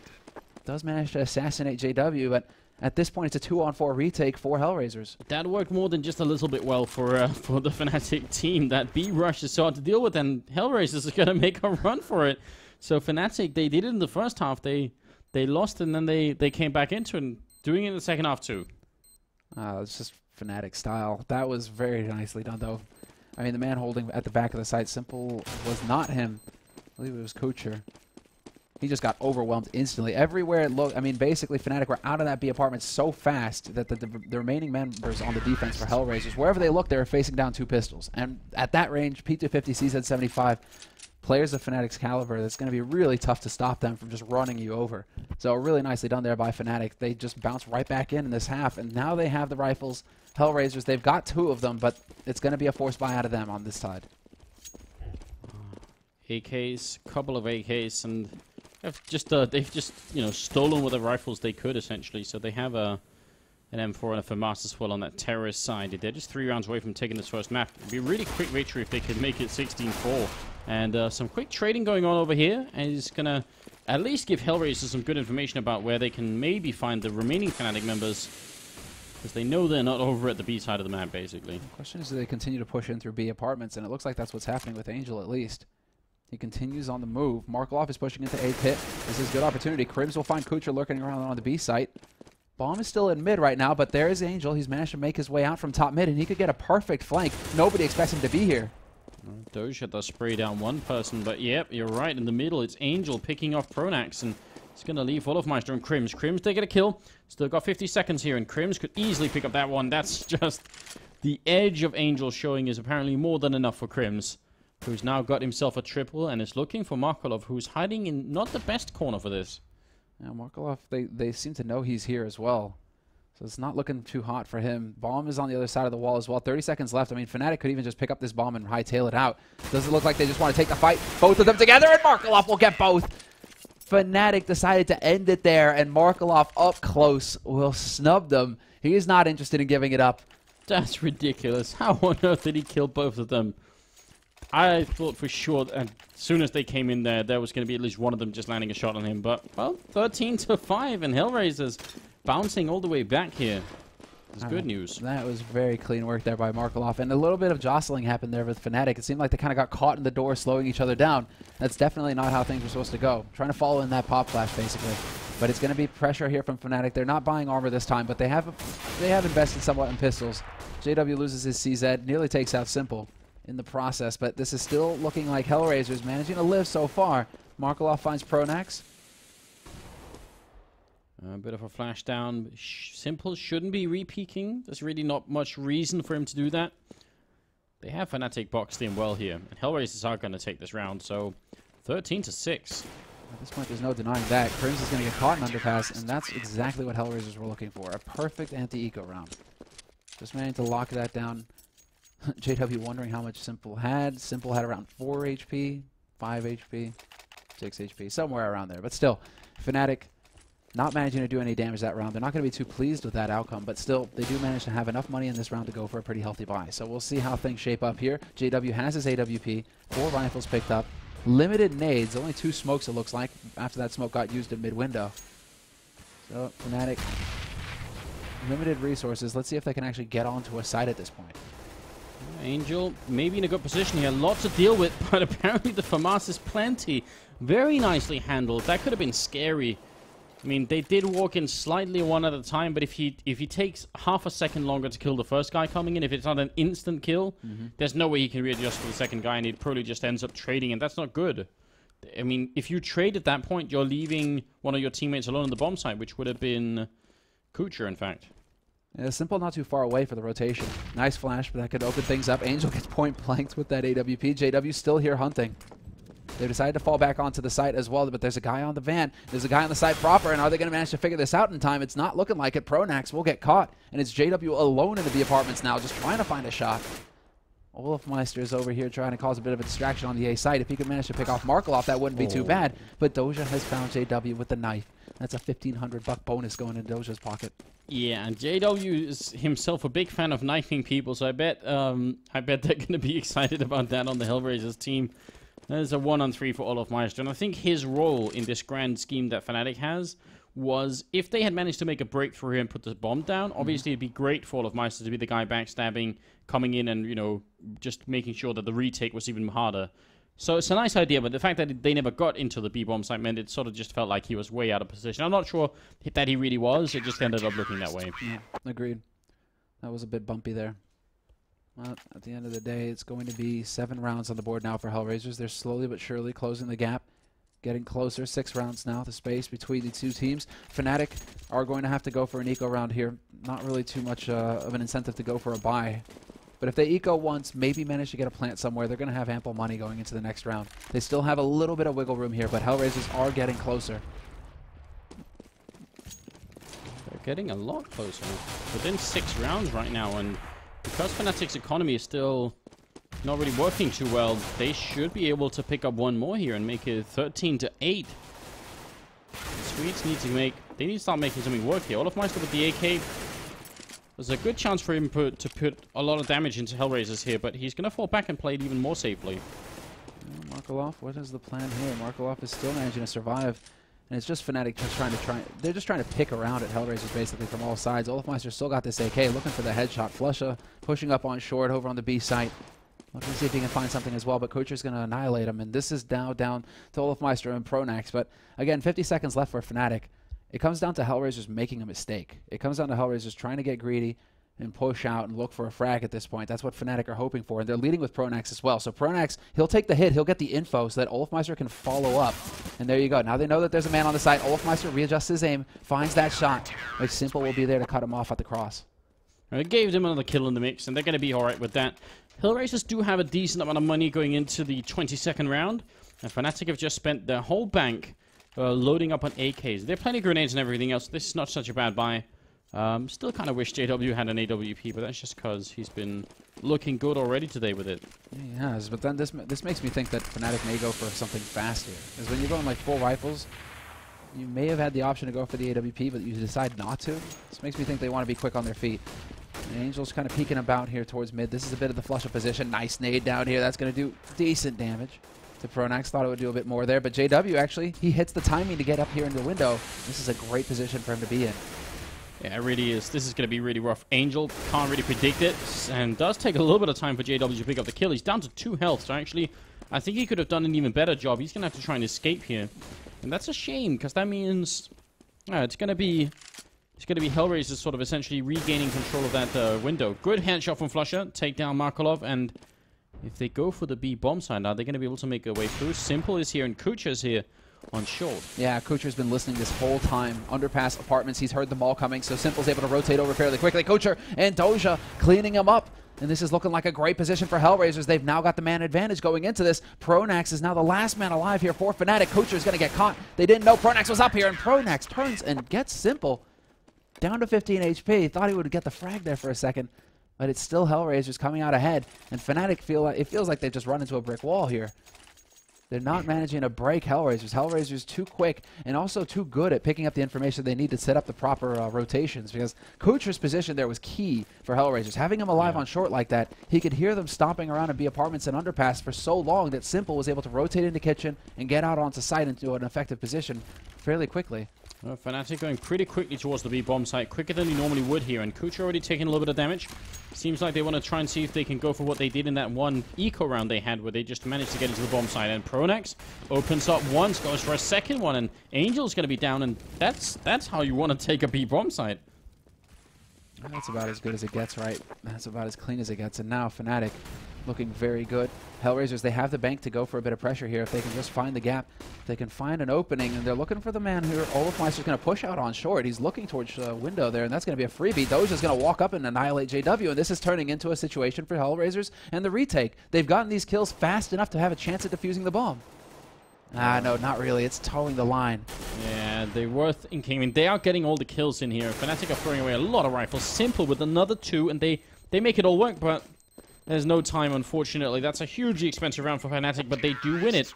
Does manage to assassinate JW, but at this point, it's a 2-on-4 retake for HellRaisers. That worked more than just a little bit well for the Fnatic team. That B rush is so hard to deal with, and HellRaisers is going to make a run for it. So Fnatic, they did it in the first half. They lost, and then they came back into it, and doing it in the second half too. It's just Fnatic style. That was very nicely done, though. I mean, the man holding at the back of the site, Simple was not him. I believe it was Kucher. He just got overwhelmed instantly. Everywhere it looked, I mean, basically, Fnatic were out of that B apartment so fast that the remaining members on the defense for HellRaisers, wherever they looked, they were facing down 2 pistols. And at that range, P250, CZ75, players of Fnatic's caliber, that's going to be really tough to stop them from just running you over. So really nicely done there by Fnatic. They just bounced right back in this half, and now they have the rifles. HellRaisers, they've got 2 of them, but it's going to be a forced buy out of them on this side. AKs, couple of AKs, and they've just you know, stolen with the rifles they could, essentially. So they have an M4 and a FAMAS as well on that terrorist side. They're just 3 rounds away from taking this first map. It'd be a really quick victory if they could make it 16-4. And some quick trading going on over here, and it's going to at least give HellRaisers some good information about where they can maybe find the remaining Fnatic members, because they know they're not over at the B side of the map, basically. The question is, do they continue to push in through B apartments? And it looks like that's what's happening with Angel, at least. He continues on the move. Markloff is pushing into A pit. This is a good opportunity. Crims will find Kucher lurking around on the B site. Bomb is still in mid right now, but there is Angel. He's managed to make his way out from top mid, and he could get a perfect flank. Nobody expects him to be here. Doja does spray down one person, but yep, you're right. In the middle, it's Angel picking off Pronax, and it's going to leave Wolfmeister and Crims. Crims, they get a kill. Still got 50 seconds here, and Crims could easily pick up that one. That's just the edge of Angel showing is apparently more than enough for Crims, who's now got himself a triple and is looking for Markolov, who's hiding in not the best corner for this. Yeah, Markolov, they seem to know he's here as well. So it's not looking too hot for him. Bomb is on the other side of the wall as well. 30 seconds left. I mean, Fnatic could even just pick up this bomb and hightail it out. Does it look like they just want to take the fight? Both of them together, and Markolov will get both. Fnatic decided to end it there, and Markolov up close will snub them. He is not interested in giving it up. That's ridiculous. How on earth did he kill both of them? I thought for sure, as soon as they came in there was going to be at least one of them just landing a shot on him. But, well, 13-5, and HellRaisers bouncing all the way back here. It's good news. That was very clean work there by Markolov. And a little bit of jostling happened there with Fnatic. It seemed like they kind of got caught in the door, slowing each other down. That's definitely not how things were supposed to go. Trying to follow in that pop flash, basically. But it's going to be pressure here from Fnatic. They're not buying armor this time, but they have invested somewhat in pistols. JW loses his CZ, nearly takes out Simple in the process, but this is still looking like HellRaisers managing to live so far. Markolov finds Pronax. A bit of a flash down. Simple shouldn't be re-peeking. There's really not much reason for him to do that. They have Fnatic boxed in well here. And HellRaisers are going to take this round, so 13-6. At this point, there's no denying that. Crims is going to get caught in underpass, and that's exactly what HellRaisers were looking for. A perfect anti-eco round. Just managing to lock that down. JW wondering how much Simple had. Simple had around 4 HP, 5 HP, 6 HP, somewhere around there. But still, Fnatic not managing to do any damage that round. They're not going to be too pleased with that outcome, but still, they do manage to have enough money in this round to go for a pretty healthy buy. So we'll see how things shape up here. JW has his AWP, 4 rifles picked up. Limited nades, only 2 smokes it looks like, after that smoke got used in mid-window. So, Fnatic, limited resources. Let's see if they can actually get onto a site at this point. Angel maybe in a good position here. Lots to deal with, but apparently the FAMAS is plenty. Very nicely handled. That could have been scary. I mean, they did walk in slightly one at a time, but if he takes half a second longer to kill the first guy coming in, if it's not an instant kill, there's no way he can readjust for the second guy, and he probably just ends up trading, and that's not good. I mean, if you trade at that point, you're leaving one of your teammates alone on the bomb site, which would have been Kucher, in fact. Yeah, Simple not too far away for the rotation. Nice flash, but that could open things up. Angel gets point blanked with that AWP. JW still here hunting. They decided to fall back onto the site as well, but there's a guy on the van. There's a guy on the site proper, and are they going to manage to figure this out in time? It's not looking like it. Pronax will get caught, and it's JW alone in the B apartments now, just trying to find a shot. Olofmeister is over here trying to cause a bit of a distraction on the A site. If he could manage to pick off Markelov, that wouldn't be too bad. But Doja has found JW with the knife. That's a $1,500 bonus going in Doja's pocket. Yeah, and JW is himself a big fan of knifing people, so I bet they're going to be excited about that on the HellRaisers team. There's a 1-on-3 for Olofmeister, and I think his role in this grand scheme that Fnatic has was, if they had managed to make a breakthrough here and put the bomb down, obviously it'd be great for Olofmeister to be the guy backstabbing, coming in and, you know, just making sure that the retake was even harder. So it's a nice idea, but the fact that they never got into the B-bomb site meant it sort of just felt like he was way out of position. I'm not sure that he really was, it just ended up looking that way. Yeah, agreed. That was a bit bumpy there. Well, at the end of the day, it's going to be 7 rounds on the board now for HellRaisers. They're slowly but surely closing the gap, getting closer. 6 rounds now, the space between the two teams. Fnatic are going to have to go for an eco round here. Not really too much of an incentive to go for a buy. But if they eco once, maybe manage to get a plant somewhere, they're going to have ample money going into the next round. They still have a little bit of wiggle room here, but HellRaisers are getting closer. They're getting a lot closer. Within 6 rounds right now, and because Fnatic's economy is still not really working too well, they should be able to pick up one more here and make it 13-8. The Swedes need to start making something work here. Olofmeister with the AK. There's a good chance for him to put a lot of damage into HellRaisers here, but he's going to fall back and play it even more safely. Markelov, what is the plan here? Markelov is still managing to survive. And it's just Fnatic they're just trying to pick around at HellRaisers basically from all sides. Olofmeister still got this AK, looking for the headshot. Flusha pushing up on short over on the B site. Looking to see if he can find something as well, but Kucher's going to annihilate him. And this is now down to Olofmeister and Pronax. But again, 50 seconds left for Fnatic. It comes down to HellRaisers making a mistake. It comes down to HellRaisers trying to get greedy and push out and look for a frag at this point. That's what Fnatic are hoping for. And they're leading with Pronax as well. So Pronax, he'll take the hit. He'll get the info so that Olofmeister can follow up. And there you go. Now they know that there's a man on the side. Olofmeister readjusts his aim, finds that shot. But Simple will be there to cut him off at the cross. It gave them another kill in the mix, and they're going to be alright with that. HellRaisers do have a decent amount of money going into the 22nd round. And Fnatic have just spent their whole bank loading up on AKs. There are plenty of grenades and everything else. This is not such a bad buy. Still kind of wish JW had an AWP, but that's just because he's been looking good already today with it. He has, but then this makes me think that Fnatic may go for something fast here. Because when you're going like full rifles, you may have had the option to go for the AWP, but you decide not to. This makes me think they want to be quick on their feet. And Angel's kind of peeking about here towards mid. This is a bit of the flush-up position. Nice nade down here. That's going to do decent damage to Pronax. Thought it would do a bit more there, but JW actually, he hits the timing to get up here in the window. This is a great position for him to be in. Yeah, it really is. This is going to be really rough. Angel can't really predict it, and does take a little bit of time for JW to pick up the kill. He's down to 2 health, so actually, I think he could have done an even better job. He's going to have to try and escape here. And that's a shame, because that means it's going to be HellRaisers sort of essentially regaining control of that window. Good headshot from Flusha, take down Markelov, and if they go for the B bomb side, are they going to be able to make a way through? Simple is here, and Kucher's here on short. Yeah, Kucher's been listening this whole time. Underpass apartments, he's heard them all coming, so Simple's able to rotate over fairly quickly. Kucher and Doja cleaning him up. And this is looking like a great position for HellRaisers. They've now got the man advantage going into this. Pronax is now the last man alive here for Fnatic. Kucher is going to get caught. They didn't know Pronax was up here, and Pronax turns and gets Simple down to 15 HP. Thought he would get the frag there for a second, but it's still HellRaisers coming out ahead. And Fnatic feels like they've just run into a brick wall here. They're not managing to break HellRaisers. HellRaisers too quick and also too good at picking up the information they need to set up the proper rotations, because Kucher's position there was key for HellRaisers. Having him alive on short like that, he could hear them stomping around in B apartments and underpass for so long that Simple was able to rotate into kitchen and get out onto site into an effective position fairly quickly. Well, Fnatic going pretty quickly towards the B bomb site, quicker than he normally would here, and Kucher already taking a little bit of damage. Seems like they want to try and see if they can go for what they did in that one eco round they had, where they just managed to get into the bomb site. And Pronax opens up once, goes for a second one, and Angel's going to be down, and that's how you want to take a B bomb site. That's about as good as it gets, right? That's about as clean as it gets. And now Fnatic looking very good. HellRaisers, they have the bank to go for a bit of pressure here. If they can just find the gap, they can find an opening, and they're looking for the man who Olafmeister's going to push out on short. He's looking towards the window there, and that's going to be a freebie. Doja's going to walk up and annihilate JW, and this is turning into a situation for HellRaisers and the retake. They've gotten these kills fast enough to have a chance at defusing the bomb. No, not really. It's towing the line. Yeah, they were thinking. I mean, they are getting all the kills in here. Fnatic are throwing away a lot of rifles. Simple with another 2, and they make it all work, but there's no time, unfortunately. That's a hugely expensive round for Fnatic, but they do win it.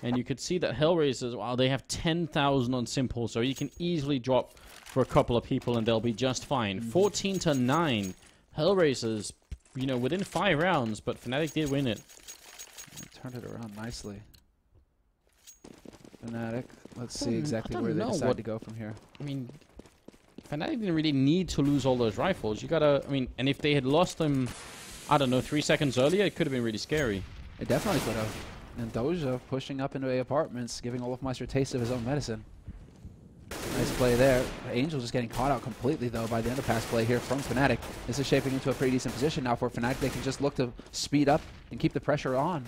And you could see that HellRaisers, wow, they have 10,000 on Simple, so you can easily drop for a couple of people and they'll be just fine. 14-9. HellRaisers, you know, within 5 rounds, but Fnatic did win it. Turned it around nicely. Fnatic, let's see exactly where they decide to go from here. I mean, Fnatic didn't really need to lose all those rifles. You gotta, I mean, and if they had lost them, I don't know, 3 seconds earlier, it could have been really scary. It definitely could have. And Doja pushing up into A apartments, giving Olafmeister a taste of his own medicine. Nice play there. Angel just getting caught out completely, though, by the underpass play here from Fnatic. This is shaping into a pretty decent position now for Fnatic. They can just look to speed up and keep the pressure on.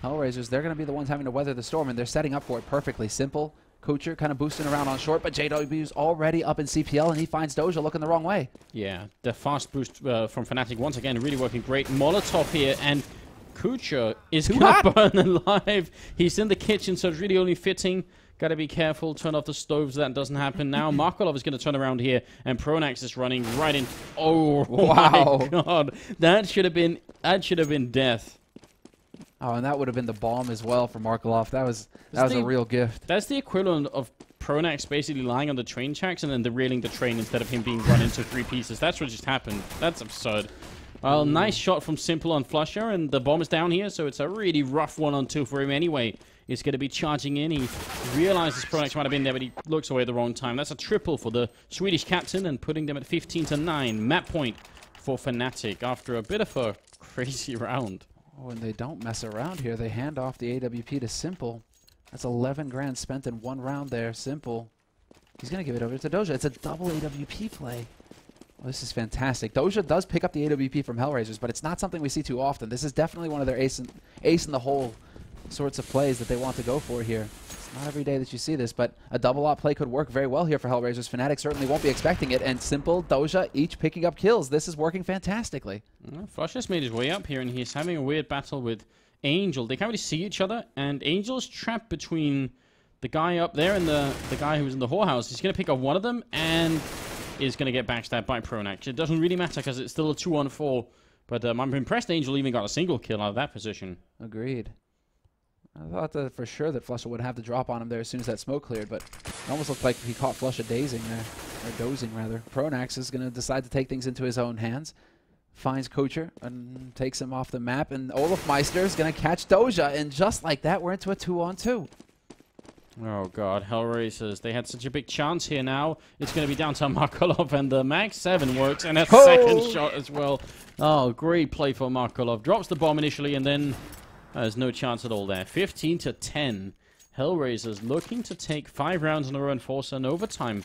HellRaisers, they're going to be the ones having to weather the storm, and they're setting up for it perfectly. Simple. Kucher kind of boosting around on short, but JW's already up in CPL, and he finds Doja looking the wrong way. Yeah, the fast boost from Fnatic once again really working great. Molotov here, and Kucher is going to burn alive. He's in the kitchen, so it's really only fitting. Got to be careful. Turn off the stoves. That doesn't happen now. Markolov is going to turn around here, and Pronax is running right in. Oh, wow. My God. That should have been death. Oh, and that would have been the bomb as well for Markolov. That was a real gift. That's the equivalent of Pronax basically lying on the train tracks and then derailing the train instead of him being run into 3 pieces. That's what just happened. That's absurd. Well, nice shot from Simple on Flusher, and the bomb is down here, so it's a really rough 1-on-2 for him anyway. He's going to be charging in. He realizes Pronax might have been there, but he looks away at the wrong time. That's a triple for the Swedish captain, and putting them at 15-9. Map point for Fnatic after a bit of a crazy round. Oh, and they don't mess around here. They hand off the AWP to Simple. That's 11 grand spent in 1 round there. Simple. He's going to give it over to Doja. It's a double AWP play. Oh, this is fantastic. Doja does pick up the AWP from HellRaisers, but it's not something we see too often. This is definitely one of their ace in the hole sorts of plays that they want to go for here. It's not every day that you see this, but a double op play could work very well here for HellRaisers. Fnatic certainly won't be expecting it, and Simple, Doja, each picking up kills. This is working fantastically. Flush just made his way up here, and he's having a weird battle with Angel. They can't really see each other, and Angel's trapped between the guy up there and the guy who's in the whorehouse. He's going to pick up one of them, and is going to get backstabbed by Pronax. It doesn't really matter because it's still a 2-on-4, but I'm impressed Angel even got a single kill out of that position. Agreed. I thought that for sure that Flusher would have the drop on him there as soon as that smoke cleared, but it almost looked like he caught Flusher dazing there, or dozing rather. Pronax is going to decide to take things into his own hands. Finds Kucher and takes him off the map, and Olafmeister is going to catch Doja, and just like that, we're into a 2-on-2. Oh God, HellRaisers, they had such a big chance here now. It's going to be down to Markolov, and the Mag 7 works, and a second shot as well. Oh, great play for Markolov. Drops the bomb initially, and then there's no chance at all there. 15-10. HellRaisers looking to take 5 rounds in a row and force an overtime.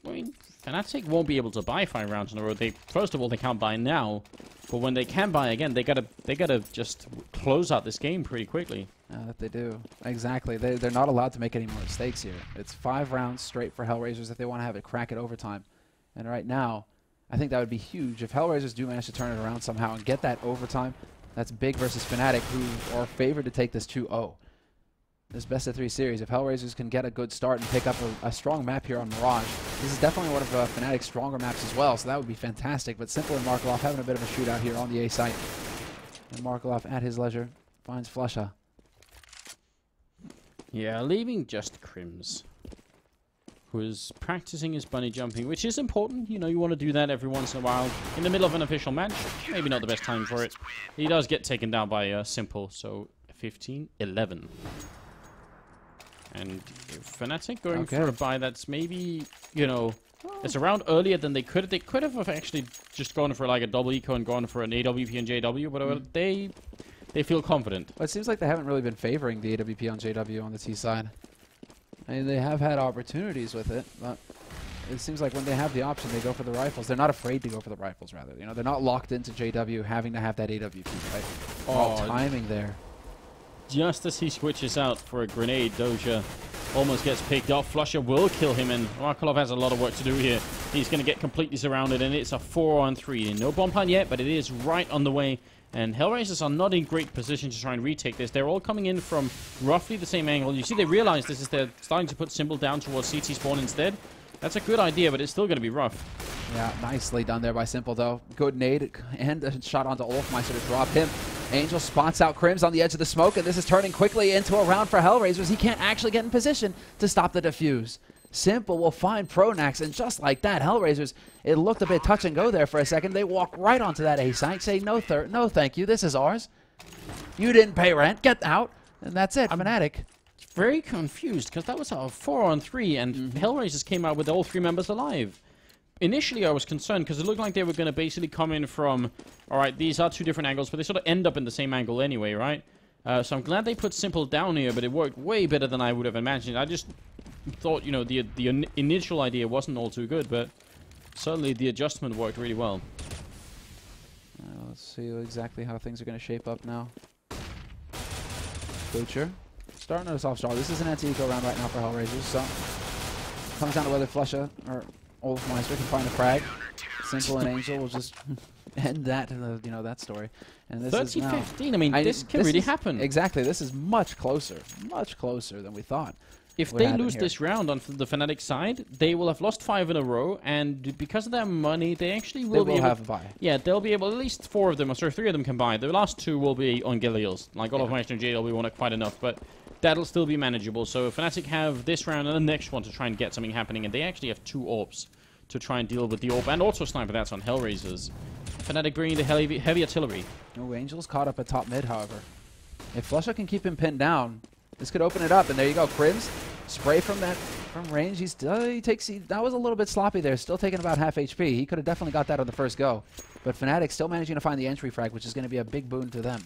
I mean, Fnatic won't be able to buy 5 rounds in a row. First of all, they can't buy now, but when they can buy again, they gotta just close out this game pretty quickly. That they do. Exactly. They're not allowed to make any more mistakes here. It's 5 rounds straight for HellRaisers if they want to have a crack at overtime. And right now, I think that would be huge. If HellRaisers do manage to turn it around somehow and get that overtime, that's big versus Fnatic, who are favored to take this 2-0. This best-of-3 series, if HellRaisers can get a good start and pick up a strong map here on Mirage, this is definitely one of Fnatic's stronger maps as well, so that would be fantastic. But Simple and Markelov having a bit of a shootout here on the A site. And Markelov, at his leisure, finds Flusha. Yeah, leaving just Crims, who is practicing his bunny jumping, which is important. You know, you want to do that every once in a while. In the middle of an official match, maybe not the best time for it. He does get taken down by Simple, so 15-11. And Fnatic going for a buy that's maybe, you know, it's a round earlier than they could. They could have actually just gone for like a double eco and gone for an AWP and JW, but they feel confident. Well, it seems like they haven't really been favoring the AWP on JW on the T side. I mean, they have had opportunities with it, but it seems like when they have the option, they go for the rifles. They're not afraid to go for the rifles, rather. You know, they're not locked into JW having to have that AWP, right? Oh, timing there. Just as he switches out for a grenade, Doja almost gets picked off. Flusha will kill him, and Markelov has a lot of work to do here. He's going to get completely surrounded, and it's a 4-on-3. No bomb plan yet, but it is right on the way. And HellRaisers are not in great position to try and retake this. They're all coming in from roughly the same angle. You see, they realize this is they're starting to put Symbol down towards CT spawn instead. That's a good idea, but it's still going to be rough. Yeah, nicely done there by Simple, though. Good nade and a shot onto Olofmeister to drop him. Angel spots out Crims on the edge of the smoke, and this is turning quickly into a round for HellRaisers. He can't actually get in position to stop the defuse. Simple will find Pronax, and just like that, HellRaisers, it looked a bit touch and go there for a second. They walk right onto that A site, say, no thank you, this is ours. You didn't pay rent, get out. And that's it, Fnatic. Very confused, because that was a 4-on-3, and HellRaisers came out with all 3 members alive. Initially, I was concerned, because it looked like they were going to basically come in from, all right, these are 2 different angles, but they sort of end up in the same angle anyway, right? So I'm glad they put Simple down here, but it worked way better than I would have imagined. I just thought, you know, the initial idea wasn't all too good, but certainly the adjustment worked really well. Let's see exactly how things are going to shape up now. Butcher starting us off strong. This is an anti-eco round right now for HellRaisers, so comes down to whether Flusha or Olofmeister can find a frag. Simple and Angel will just end that, you know, that story. And this 30-15. I mean, this can really happen. Exactly. This is much closer than we thought. If they lose this round on the Fnatic side, they will have lost 5 in a row, and because of their money, they actually will be able have a buy. Yeah, they'll be able, at least 4 of them, or sorry, 3 of them can buy. The last 2 will be on Gillials. Like Olofmeister and JLB won't have quite enough, but that'll still be manageable. So Fnatic have this round and the next one to try and get something happening, and they actually have 2 AWPs to try and deal with the AWP and also sniper. That's on HellRaisers. Fnatic bringing the heavy artillery. Oh, Angel's caught up at top mid, however. If Flusha can keep him pinned down, this could open it up, and there you go. Crims, spray from range. That was a little bit sloppy there, still taking about half HP. He could have definitely got that on the first go. But Fnatic still managing to find the entry frag, which is going to be a big boon to them.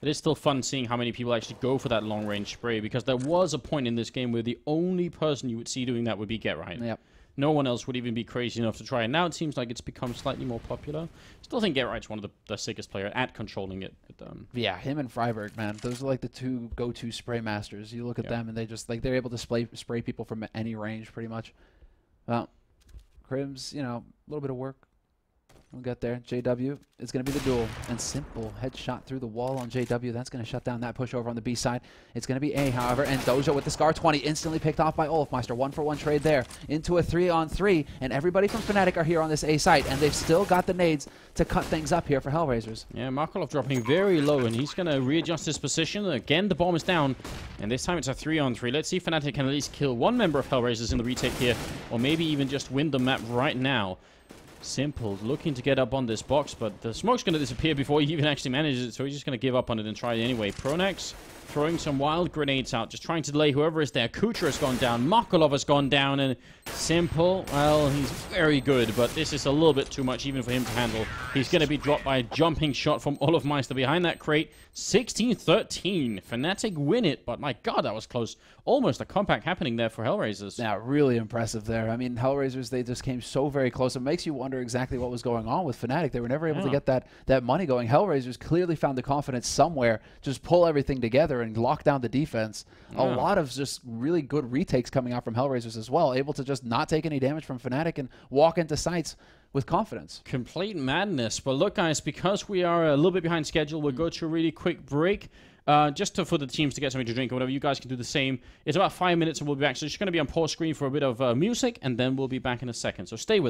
It is still fun seeing how many people actually go for that long-range spray, because there was a point in this game where the only person you would see doing that would be Get Right. Yep. No one else would even be crazy enough to try. And now it seems like it's become slightly more popular. Still think Get Right's one of the sickest players at controlling it. But, yeah, him and Freiberg, man. Those are like the 2 go-to spray masters. You look at them, and they just, like, they're able to spray people from any range, pretty much. Well, Crims, you know, a little bit of work. We'll get there. JW is going to be the duel. And Simple headshot through the wall on JW. That's going to shut down that push over on the B side. It's going to be A, however. And Doja with the Scar 20 instantly picked off by Olofmeister. 1-for-1 trade there into a 3-on-3. And everybody from Fnatic are here on this A site. And they've still got the nades to cut things up here for HellRaisers. Yeah, Markelov dropping very low. And he's going to readjust his position. Again, the bomb is down. And this time it's a 3-on-3. Let's see if Fnatic can at least kill 1 member of HellRaisers in the retake here. Or maybe even just win the map right now. Simple looking to get up on this box, but the smoke's going to disappear before he even actually manages it, so he's just going to give up on it and try it anyway. Pronax throwing some wild grenades out, just trying to delay whoever is there. Kutra has gone down, Markelov has gone down, and Simple, well, he's very good, but this is a little bit too much even for him to handle. He's going to be dropped by a jumping shot from Olofmeister behind that crate. 16-13. Fnatic win it, but my god, that was close. Almost a comeback happening there for HellRaisers. Yeah, really impressive there. I mean, HellRaisers, they just came so very close. It makes you wonder exactly what was going on with Fnatic. They were never able to get that money going. HellRaisers clearly found the confidence somewhere, just pull everything together and lock down the defense. A lot of just really good retakes coming out from HellRaisers as well, able to just not take any damage from Fnatic and walk into sites with confidence. Complete madness. But look, guys, because we are a little bit behind schedule, we'll go to a really quick break. For the teams to get something to drink or whatever, you guys can do the same. It's about 5 minutes and we'll be back. So it's just going to be on pause screen for a bit of music, and then we'll be back in a second. So stay with us.